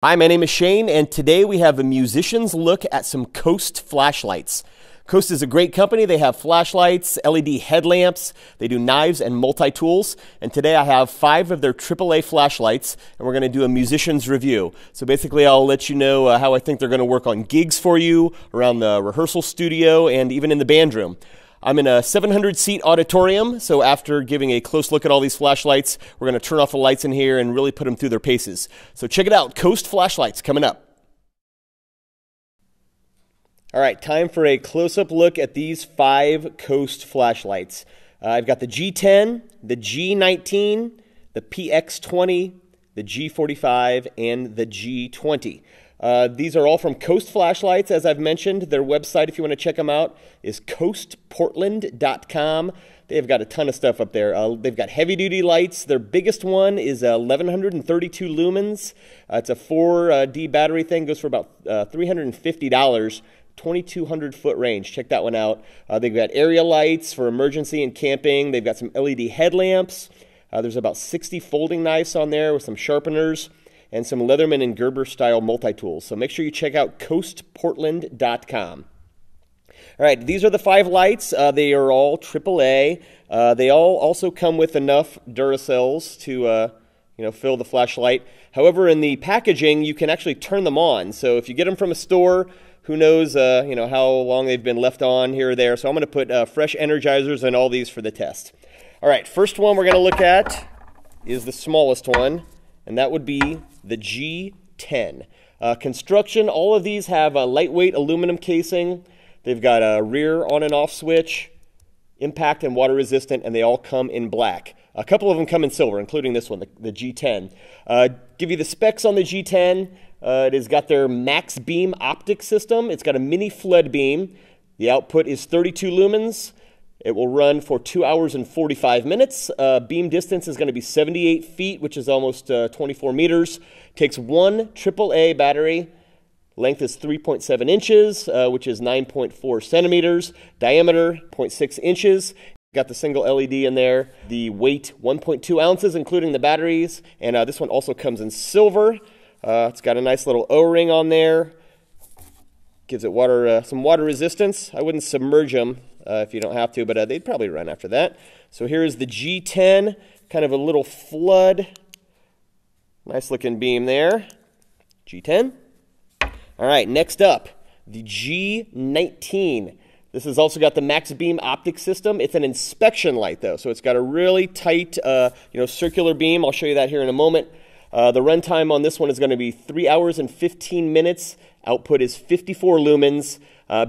Hi, my name is Shane, and today we have a musician's look at some Coast flashlights. Coast is a great company. They have flashlights, LED headlamps, they do knives and multi-tools, and today I have 5 of their AAA flashlights, and we're going to do a musician's review. So basically I'll let you know how I think they're going to work on gigs for you, around the rehearsal studio, and even in the band room. I'm in a 700-seat auditorium, so after giving a close look at all these flashlights, we're going to turn off the lights in here and really put them through their paces. So check it out, Coast flashlights coming up. All right, time for a close-up look at these 5 Coast flashlights. I've got the G10, the G19, the PX20, the G45, and the G20. These are all from Coast Flashlights, as I've mentioned. Their website, if you want to check them out, is coastportland.com. They've got a ton of stuff up there. They've got heavy-duty lights. Their biggest one is 1132 lumens. It's a 4D battery thing. Goes for about $350, 2,200-foot range. Check that one out. They've got area lights for emergency and camping. They've got some LED headlamps. There's about 60 folding knives on there with some sharpeners, and some Leatherman and Gerber style multi-tools. So make sure you check out coastportland.com. All right, these are the 5 lights. They are all AAA. They all also come with enough Duracells to fill the flashlight. However, in the packaging, you can actually turn them on. So if you get them from a store, who knows how long they've been left on here or there. So I'm going to put fresh energizers in all these for the test. All right, first one we're going to look at is the smallest one, and that would be the G10. Construction, all of these have a lightweight aluminum casing. They've got a rear on and off switch, impact and water resistant, and they all come in black. A couple of them come in silver, including this one, the G10. Give you the specs on the G10. It has got their max beam optic system. It's got a mini flood beam. The output is 32 lumens. It will run for 2 hours and 45 minutes. Beam distance is going to be 78 feet, which is almost 24 meters. Takes one AAA battery. Length is 3.7 inches, which is 9.4 centimeters. Diameter, 0.6 inches. Got the single LED in there. The weight, 1.2 ounces, including the batteries. And this one also comes in silver. It's got a nice little O-ring on there. Gives it some water resistance. I wouldn't submerge them if you don't have to, but they'd probably run after that. So here is the G10, kind of a little flood. Nice looking beam there. G10. All right, next up, the G19. This has also got the max beam optic system. It's an inspection light though, so it's got a really tight circular beam. I'll show you that here in a moment. The runtime on this one is going to be 3 hours and 15 minutes. Output is 54 lumens.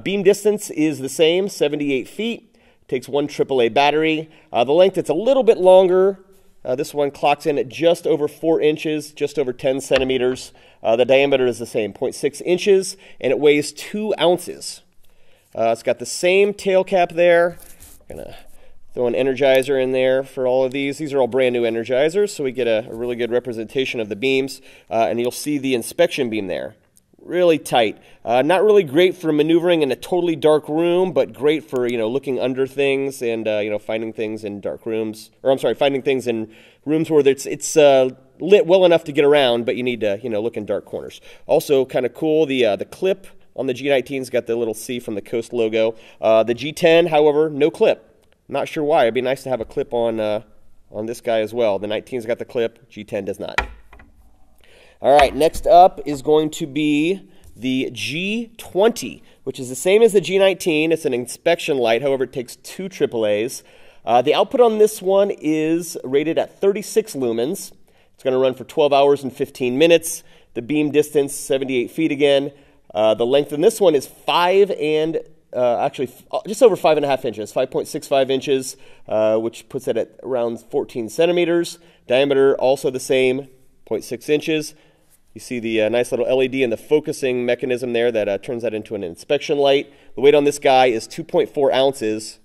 Beam distance is the same, 78 feet. Takes one AAA battery. The length, it's a little bit longer. This one clocks in at just over 4 inches, just over 10 centimeters. The diameter is the same, 0.6 inches, and it weighs 2 ounces. It's got the same tail cap there. I'm going to throw an energizer in there for all of these. These are all brand new energizers, so we get a really good representation of the beams. And you'll see the inspection beam there. Really tight. Not really great for maneuvering in a totally dark room, but great for looking under things and finding things in dark rooms. Or I'm sorry, finding things in rooms where it's lit well enough to get around, but you need to look in dark corners. Also, kind of cool. The clip on the G19's got the little C from the Coast logo. The G10, however, no clip. Not sure why. It'd be nice to have a clip on this guy as well. The 19's got the clip. G10 does not. All right, next up is going to be the G20, which is the same as the G19. It's an inspection light. However, it takes 2 AAAs. The output on this one is rated at 36 lumens. It's going to run for 12 hours and 15 minutes. The beam distance, 78 feet again. The length in this one is just over 5.5 inches, 5.65 inches, which puts it at around 14 centimeters. Diameter also the same, 0.6 inches. You see the nice little LED and the focusing mechanism there that turns that into an inspection light. The weight on this guy is 2.4 ounces.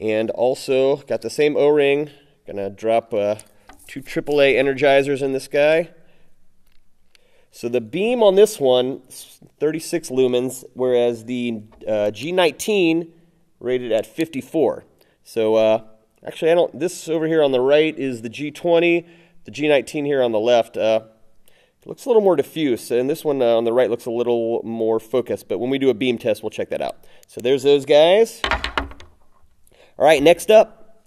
And also got the same O-ring. Gonna drop 2 AAA energizers in this guy. So the beam on this one is 36 lumens, whereas the G19 rated at 54. So actually, this over here on the right is the G20. The G19 here on the left. It looks a little more diffuse, and this one on the right looks a little more focused, but when we do a beam test, we'll check that out. So there's those guys. All right, next up,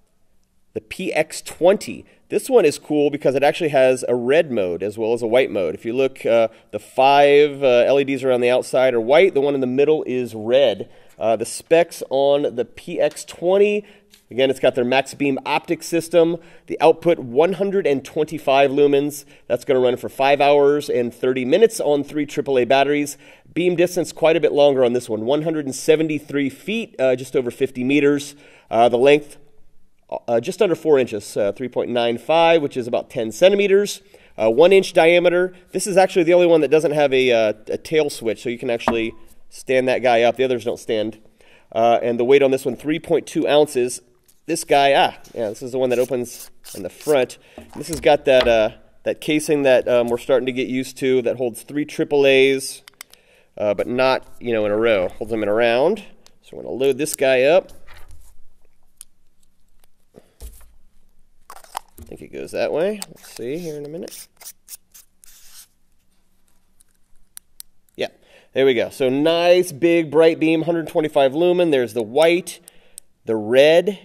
the PX20. This one is cool because it actually has a red mode as well as a white mode. If you look, the 5 LEDs around the outside are white. The one in the middle is red. The specs on the PX20, again, it's got their max beam optic system. The output, 125 lumens. That's going to run for 5 hours and 30 minutes on 3 AAA batteries. Beam distance quite a bit longer on this one, 173 feet, just over 50 meters. The length, just under 4 inches, 3.95, which is about 10 centimeters. 1 inch diameter. This is actually the only one that doesn't have a tail switch, so you can actually stand that guy up. The others don't stand. And the weight on this one, 3.2 ounces. This guy, yeah, this is the one that opens in the front. This has got that that casing that we're starting to get used to that holds 3 AAAs, but not, in a row. Holds them in a round. So we're going to load this guy up. I think it goes that way. Let's see here in a minute. Yeah, there we go. So nice, big, bright beam, 125 lumen. There's the white, the red.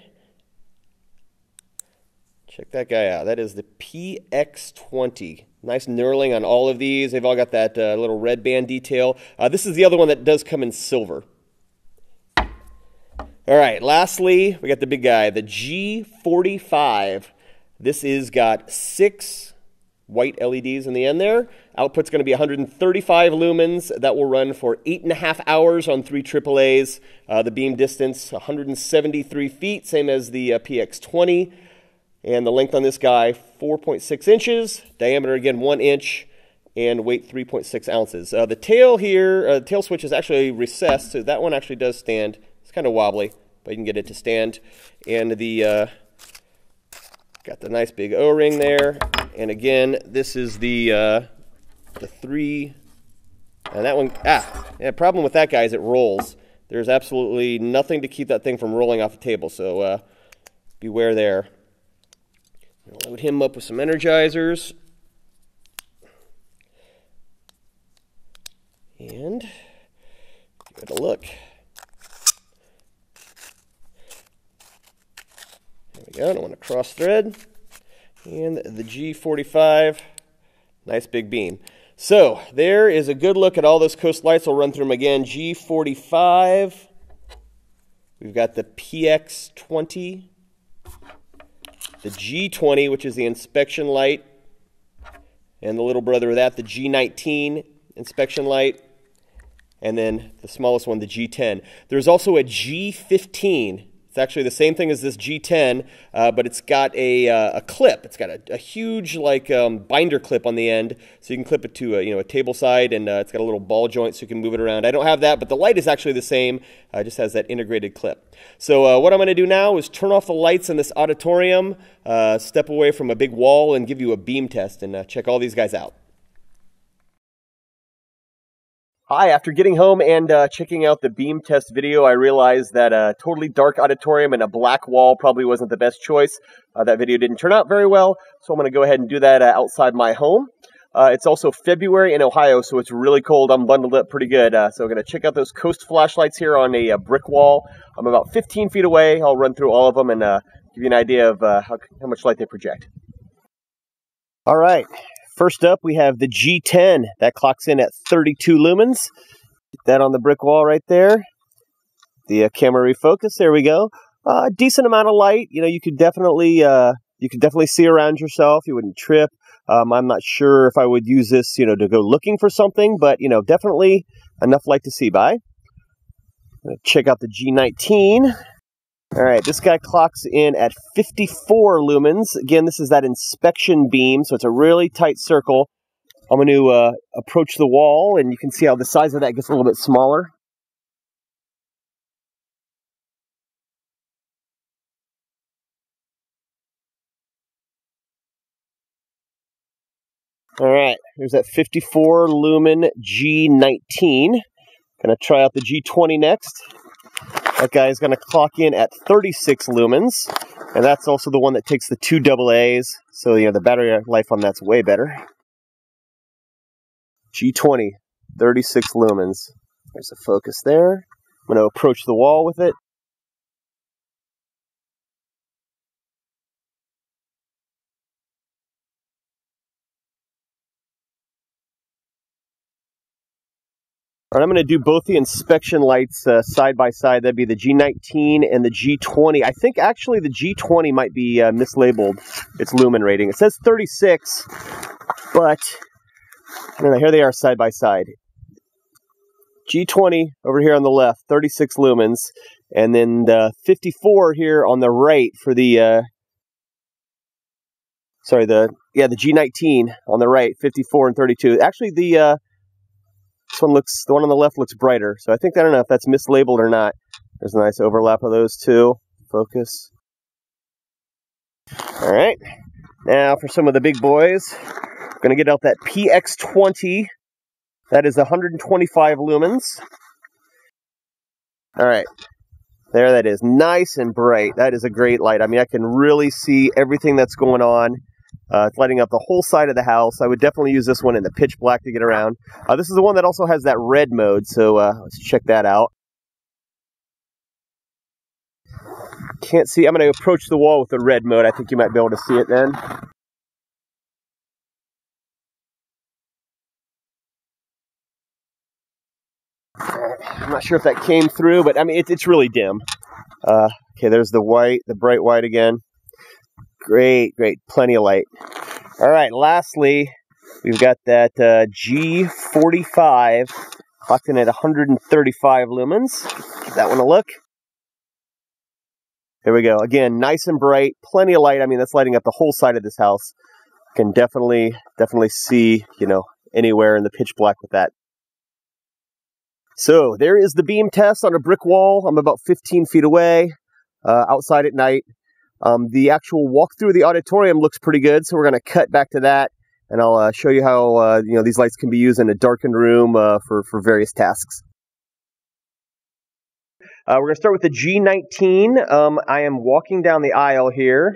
Check that guy out. That is the PX20. Nice knurling on all of these. They've all got that little red band detail. This is the other one that does come in silver. All right, lastly, we got the big guy, the G45. This is got 6 white LEDs in the end there. Output's going to be 135 lumens. That will run for 8.5 hours on 3 AAAs. The beam distance, 173 feet, same as the PX20. And the length on this guy, 4.6 inches. Diameter, again, 1 inch. And weight, 3.6 ounces. The tail here, tail switch is actually recessed, so that one actually does stand. It's kind of wobbly, but you can get it to stand. And the got the nice big O-ring there. And again, this is the 3. And that one, problem with that guy is it rolls. There's absolutely nothing to keep that thing from rolling off the table, so beware there. I'll load him up with some energizers. And give it a look. There we go. I don't want to cross thread. And the G45. Nice big beam. So there is a good look at all those coast lights. I'll run through them again. G45. We've got the PX20. The G20, which is the inspection light. And the little brother of that, the G19 inspection light. And then the smallest one, the G10. There's also a G15. It's actually the same thing as this G10, but it's got a clip. It's got a huge binder clip on the end, so you can clip it to a table side, and it's got a little ball joint so you can move it around. I don't have that, but the light is actually the same. It just has that integrated clip. So what I'm going to do now is turn off the lights in this auditorium, step away from a big wall, and give you a beam test and check all these guys out. Hi, after getting home and checking out the beam test video, I realized that a totally dark auditorium and a black wall probably wasn't the best choice. That video didn't turn out very well, so I'm going to go ahead and do that outside my home. It's also February in Ohio, so it's really cold. I'm bundled up pretty good. So I'm going to check out those coast flashlights here on a brick wall. I'm about 15 feet away. I'll run through all of them and give you an idea of how much light they project. All right. First up, we have the G10. That clocks in at 32 lumens. Get that on the brick wall right there. The camera refocus. There we go. Decent amount of light. You could definitely see around yourself. You wouldn't trip. I'm not sure if I would use this, to go looking for something, but definitely enough light to see by. Check out the G19. All right, this guy clocks in at 54 lumens. Again, this is that inspection beam, so it's a really tight circle. I'm going to approach the wall, and you can see how the size of that gets a little bit smaller. All right, here's that 54 lumen G19. Going to try out the G20 next. That guy is going to clock in at 36 lumens, and that's also the one that takes the 2 AA's, so the battery life on that's way better. G20, 36 lumens. There's a focus there. I'm going to approach the wall with it. All right, I'm going to do both the inspection lights side by side. That'd be the G19 and the G20. I think actually the G20 might be mislabeled its lumen rating. It says 36, but I don't know, here they are side by side. G20 over here on the left, 36 lumens, and then the 54 here on the right for the the G19 on the right, 54 and 32. Actually, the one on the left looks brighter, so I think, I don't know if that's mislabeled or not. There's a nice overlap of those two. Focus. All right, now for some of the big boys, I'm going to get out that PX20. That is 125 lumens. All right, there that is, nice and bright. That is a great light. I mean, I can really see everything that's going on. It's lighting up the whole side of the house. I would definitely use this one in the pitch black to get around. This is the one that also has that red mode, so let's check that out. Can't see. I'm going to approach the wall with the red mode. I think you might be able to see it then. I'm not sure if that came through, but I mean, it's really dim. Okay, there's the white, the bright white again. Great, great, plenty of light. All right, lastly, we've got that G45 clocked in at 135 lumens. Give that one a look. There we go. Again, nice and bright, plenty of light. I mean, that's lighting up the whole side of this house. Can definitely see, you know, anywhere in the pitch black with that. So there is the beam test on a brick wall. I'm about 15 feet away, outside at night. The actual walk through the auditorium looks pretty good, so we're going to cut back to that, and I'll show you how you know, these lights can be used in a darkened room for various tasks. We're going to start with the G19. I am walking down the aisle here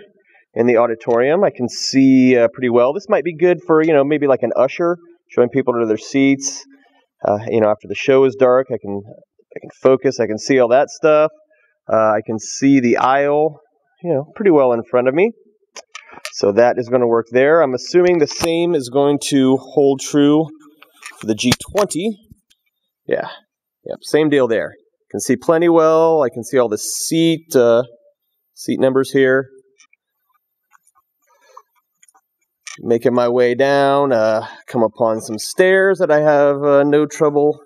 in the auditorium. I can see pretty well. This might be good for, you know, maybe like an usher, showing people to their seats. You know, after the show is dark, I can focus. I can see all that stuff. I can see the aisle, you know, pretty well in front of me. So that is going to work there. I'm assuming the same is going to hold true for the G20. Yeah, yep, same deal there. Can see plenty well. I can see all the seat numbers here. Making my way down, come upon some stairs that I have no trouble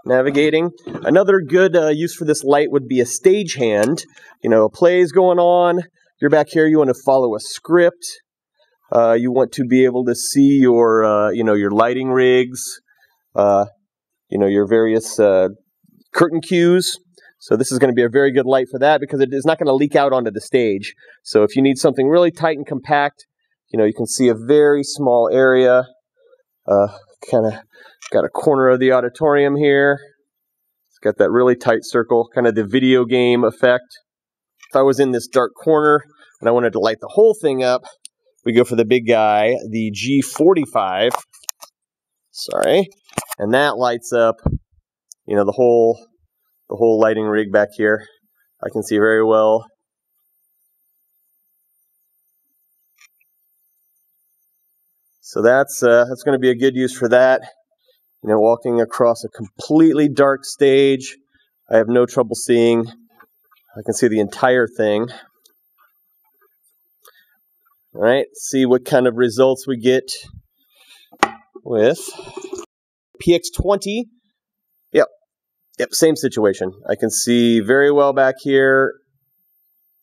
navigating. Another good use for this light would be a stagehand. You know, a play's going on. You're back here. You want to follow a script. You want to be able to see your, you know, your lighting rigs. You know, your various curtain cues. So this is going to be a very good light for that because it is not going to leak out onto the stage. So if you need something really tight and compact, you know, you can see a very small area. Kind of got a corner of the auditorium here. It's got that really tight circle, kind of the video game effect. If I was in this dark corner and I wanted to light the whole thing up, we go for the big guy, the G45. Sorry. And that lights up, you know, the whole lighting rig back here. I can see very well. So that's going to be a good use for that. You know, walking across a completely dark stage, I have no trouble seeing. I can see the entire thing. All right, see what kind of results we get with PX20. Yep, same situation. I can see very well back here.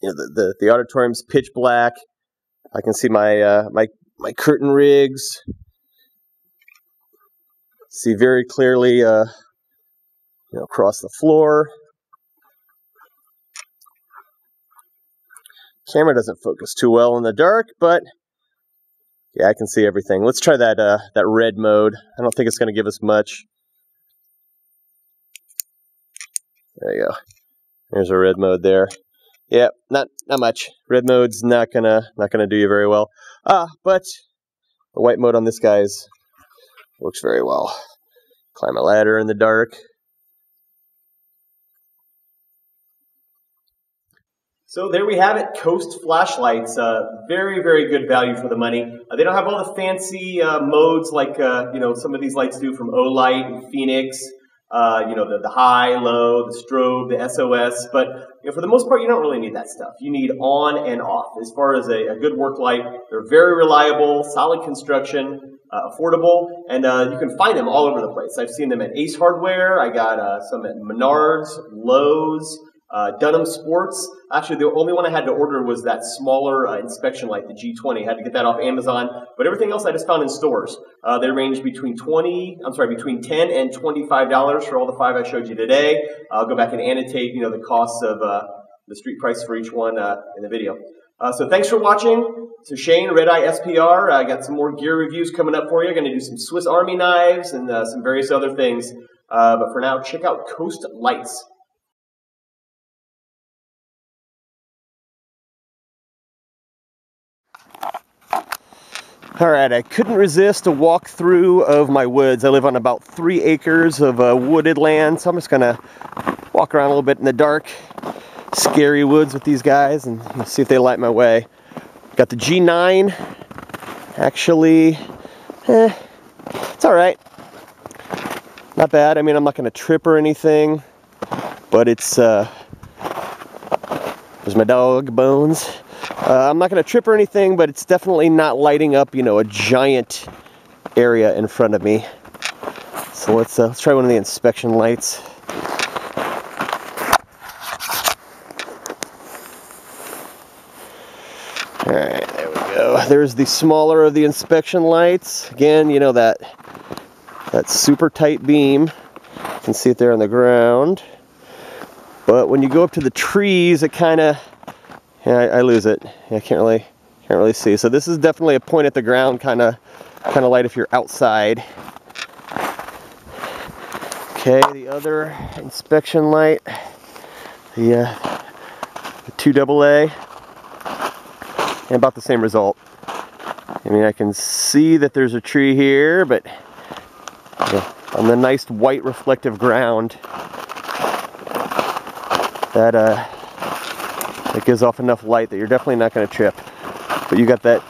You know, the auditorium's pitch black. I can see my my curtain rigs. See very clearly, you know, across the floor. Camera doesn't focus too well in the dark, but yeah, I can see everything. Let's try that that red mode. I don't think it's going to give us much. There you go. There's a red mode there. Yeah, not much. Red mode's not gonna do you very well. But the white mode on this guy's works very well. Climb a ladder in the dark. So there we have it, Coast flashlights. Very, very good value for the money. They don't have all the fancy modes like some of these lights do from Olight and Phoenix. The high, low, the strobe, the SOS. But for the most part, you don't really need that stuff. You need on and off. As far as a good work light, they're very reliable, solid construction, affordable, and you can find them all over the place. I've seen them at Ace Hardware. I got some at Menards, Lowe's, Dunham Sports. Actually, the only one I had to order was that smaller inspection light, the G20. I had to get that off Amazon, but everything else I just found in stores. They range between between $10 and $25 for all the 5 I showed you today. I'll go back and annotate, the costs of the street price for each one in the video. So thanks for watching. So Shane, Red Eye SPR. I got some more gear reviews coming up for you. I'm going to do some Swiss Army knives and some various other things. But for now, check out Coast Lights. All right, I couldn't resist a walkthrough of my woods. I live on about 3 acres of wooded land, so I'm just gonna walk around a little bit in the dark, scary woods with these guys and see if they light my way. Got the G9. Actually, it's all right. Not bad. I mean, I'm not gonna trip or anything, but it's, there's my dog, Bones. I'm not going to trip or anything, but it's definitely not lighting up, a giant area in front of me. So let's try one of the inspection lights. All right, there we go. There's the smaller of the inspection lights. Again, that super tight beam. You can see it there on the ground. But when you go up to the trees, it kind of... Yeah, I lose it. I can't really see. So this is definitely a point at the ground kind of light if you're outside. Okay, the other inspection light, the 2 AA, and about the same result. I mean, I can see that there's a tree here, but on the nice white reflective ground, it gives off enough light that you're definitely not going to trip. But you got that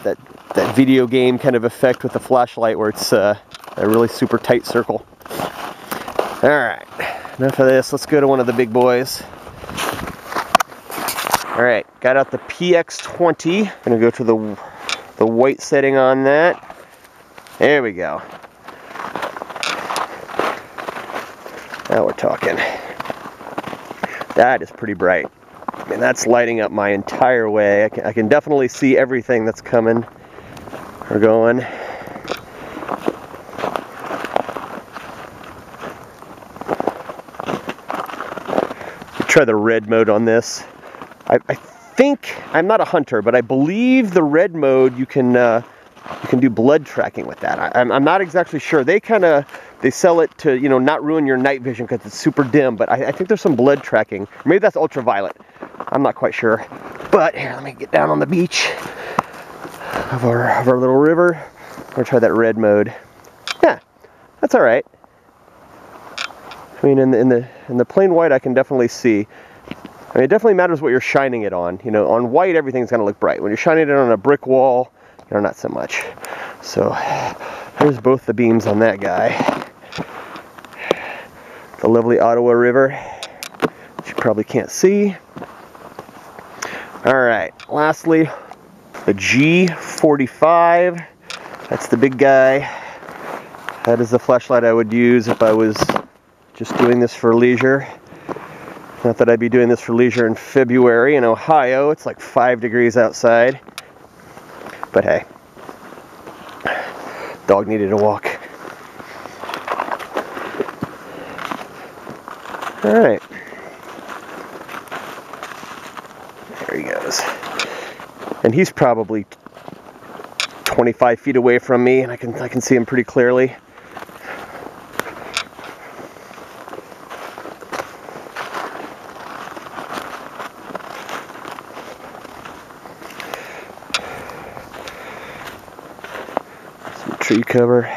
video game kind of effect with the flashlight where it's a really super tight circle. All right, enough of this. Let's go to one of the big boys. All right, got out the PX20. Gonna go to the white setting on that. There we go. Now we're talking. That is pretty bright. I mean, that's lighting up my entire way. I can definitely see everything that's coming or going. Try the red mode on this. I think, I'm not a hunter, but I believe the red mode you can do blood tracking with that. I'm not exactly sure. They sell it to not ruin your night vision because it's super dim, but I think there's some blood tracking. Maybe that's ultraviolet. I'm not quite sure. But here, let me get down on the beach of our little river. I'm gonna try that red mode. Yeah, that's all right. I mean, in the plain white, I can definitely see. I mean, it definitely matters what you're shining it on. On white, everything's gonna look bright. When you're shining it on a brick wall, not so much. So there's both the beams on that guy. The lovely Ottawa River, which you probably can't see. All right, lastly, the G45. That's the big guy. That is the flashlight I would use if I was just doing this for leisure. Not that I'd be doing this for leisure in February in Ohio. It's like 5 degrees outside. But hey, dog needed a walk. All right. There he goes. And he's probably 25 feet away from me, and I can see him pretty clearly. Some tree cover.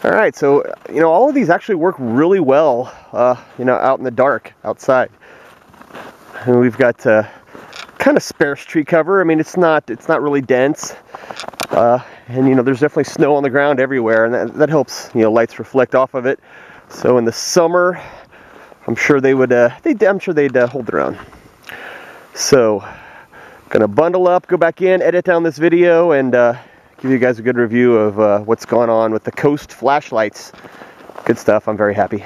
All right, so all of these actually work really well, out in the dark outside. And we've got kind of sparse tree cover. I mean, it's not really dense, and there's definitely snow on the ground everywhere, and that helps lights reflect off of it. So in the summer, I'm sure they would they'd hold their own. So gonna bundle up, go back in, edit down this video, and give you guys a good review of what's going on with the Coast flashlights. Good stuff. I'm very happy.